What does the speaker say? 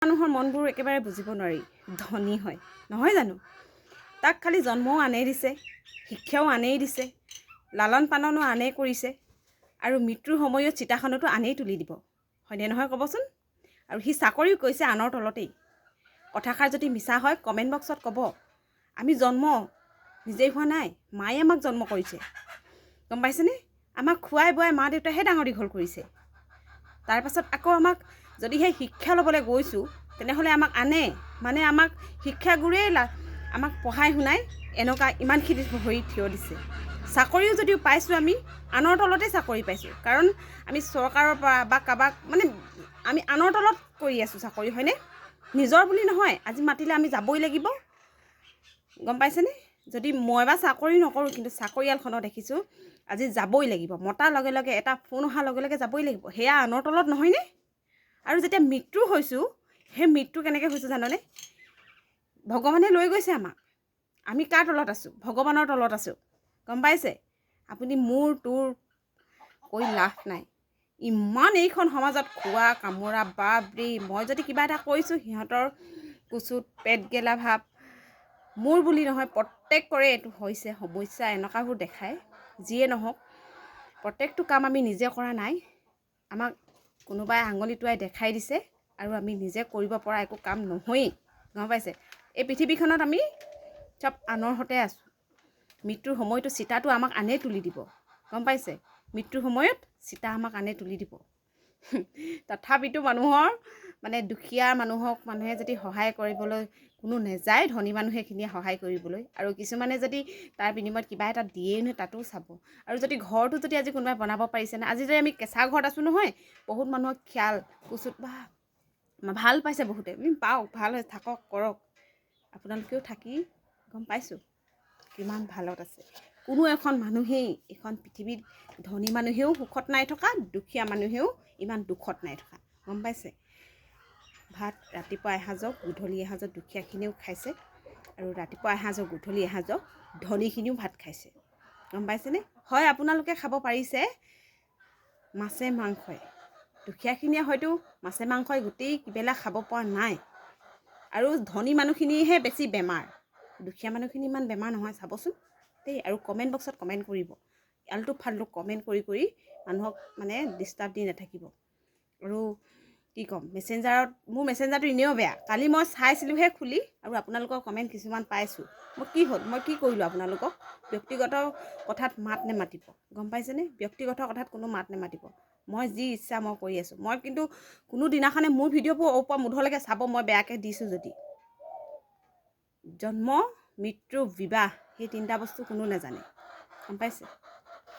মানুহৰ মনবোৰ একেবাৰে বুজিব নোৱাৰি ধনী হয় নহয় জানো তাক খালি জন্মও আনেই দিছে শিক্ষাও আনেই দিছে লালন পালনো আনেই কৰিছে আৰু মৃত্যুৰ সময়ত চিতাখনতো আনেই তুলি দিব হয়নে নহয় ক'বচোন আৰু সি চাকৰিও কৈছে আনৰ তলতেই কথাষাৰ যদি মিছা হয় কমেণ্ট বক্সত ক'ব আমি জন্ম নিজেই হোৱা নাই মায়ে আমাক জন্ম কৰিছে গম পাইছেনে আমাক খুৱাই বুৱাই মা দেউতাহে ডাঙৰ দীঘল কৰিছে তাৰপাছত আকৌ আমাক যদিহে শিক্ষা ল'বলৈ গৈছোঁ তেনেহ'লে আমাক আনে মানে আমাক শিক্ষাগুৰুৱে আমাক পঢ়াই শুনাই এনেকুৱা ইমানখিনি ভৰি থিয় দিছে চাকৰিও যদিও পাইছোঁ আমি আনৰ তলতে চাকৰি পাইছোঁ কাৰণ আমি চৰকাৰৰ পৰা বা কাৰোবাক মানে আমি আনৰ তলত কৰি আছোঁ চাকৰি হয়নে নিজৰ বুলি নহয় আজি মাতিলে আমি যাবই লাগিব গম পাইছেনে যদি মই বা চাকৰি নকৰোঁ কিন্তু চাকৰিয়ালখনত দেখিছোঁ আজি যাবই লাগিব মতাৰ লগে লগে এটা ফোন অহাৰ লগে লগে যাবই লাগিব সেয়া আনৰ তলত নহয়নে আৰু যেতিয়া মৃত্যু হৈছোঁ সেই মৃত্যু কেনেকৈ হৈছে জাননে ভগৱানে লৈ গৈছে আমাক আমি কাৰ তলত আছোঁ ভগৱানৰ তলত আছোঁ গম পাইছে আপুনি মোৰ তোৰ কৈ লাভ নাই ইমান এইখন সমাজত খোৱা কামোৰা বাপৰে মই যদি কিবা এটা কৈছোঁ সিহঁতৰ কুচুত পেট গেলা ভাৱ মোৰ বুলি নহয় প্ৰত্যেকৰে এইটো হৈছে সমস্যা এনেকুৱাবোৰ দেখায় যিয়ে নহওক প্ৰত্যেকটো কাম আমি নিজে কৰা নাই আমাক কোনোবাই আঙুলি টোৱাই দেখাই দিছে আৰু আমি নিজে কৰিব পৰা একো কাম নহয়েই গম পাইছে এই পৃথিৱীখনত আমি চব আনৰ সতে আছোঁ মৃত্যুৰ সময়তো চিতাটো আমাক আনে তুলি দিব গম পাইছে মৃত্যুৰ সময়ত চিতা আমাক আনে তুলি দিব তথাপিতো মানুহৰ মানে দুখীয়া মানুহক মানুহে যদি সহায় কৰিবলৈ কোনো নেযায় ধনী মানুহে সেইখিনিয়ে সহায় কৰিবলৈ আৰু কিছুমানে যদি তাৰ বিনিময়ত কিবা এটা দিয়েই নহয় তাতো চাব আৰু যদি ঘৰটো যদি আজি কোনোবাই বনাব পাৰিছে না আজি যদি আমি কেঁচা ঘৰত আছোঁ নহয় বহুত মানুহক খিয়াল কুচুত বা ভাল পাইছে বহুতে পাওক ভাল হৈ থাকক কৰক আপোনালোকেও থাকি গম পাইছোঁ কিমান ভালত আছে কোনো এখন মানুহেই এখন পৃথিৱীত ধনী মানুহেও সুখত নাই থকা দুখীয়া মানুহেও ইমান দুখত নাই থকা গম পাইছে ভাত ৰাতিপুৱা এসাঁজক গধূলি এসাঁজত দুখীয়াখিনিও খাইছে আৰু ৰাতিপুৱা এসাঁজক গধূলি এসাঁজক ধনীখিনিও ভাত খাইছে গম পাইছেনে হয় আপোনালোকে খাব পাৰিছে মাছে মাংসই দুখীয়াখিনিয়ে হয়তো মাছে মাংসই গোটেই কিবেলা খাব পৰা নাই আৰু ধনী মানুহখিনিহে বেছি বেমাৰ দুখীয়া মানুহখিনি ইমান বেমাৰ নহয় চাবচোন দেই আৰু কমেণ্ট বক্সত কমেণ্ট কৰিব আলটু ফাল্টু কমেণ্ট কৰি মানুহক মানে ডিষ্টাৰ্ব দি নাথাকিব আৰু কি ক'ম মোৰ মেছেঞ্জাৰটো এনেও বেয়া কালি মই চাইছিলোঁহে খুলি আৰু আপোনালোকৰ কমেণ্ট কিছুমান পাইছোঁ মই কি কৰিলোঁ আপোনালোকক ব্যক্তিগত কথাত মাত নেমাতিব গম পাইছেনে ব্যক্তিগত কথাত কোনো মাত নেমাতিব মই যি ইচ্ছা মই কৰি আছোঁ মই কিন্তু কোনো দিনাখনে মোৰ ভিডিঅ'বোৰ ওপৰ মুধলৈকে চাব মই বেয়াকৈ দিছোঁ যদি জন্ম মৃত্যু বিবাহ সেই তিনিটা বস্তু কোনো নাজানে গম পাইছে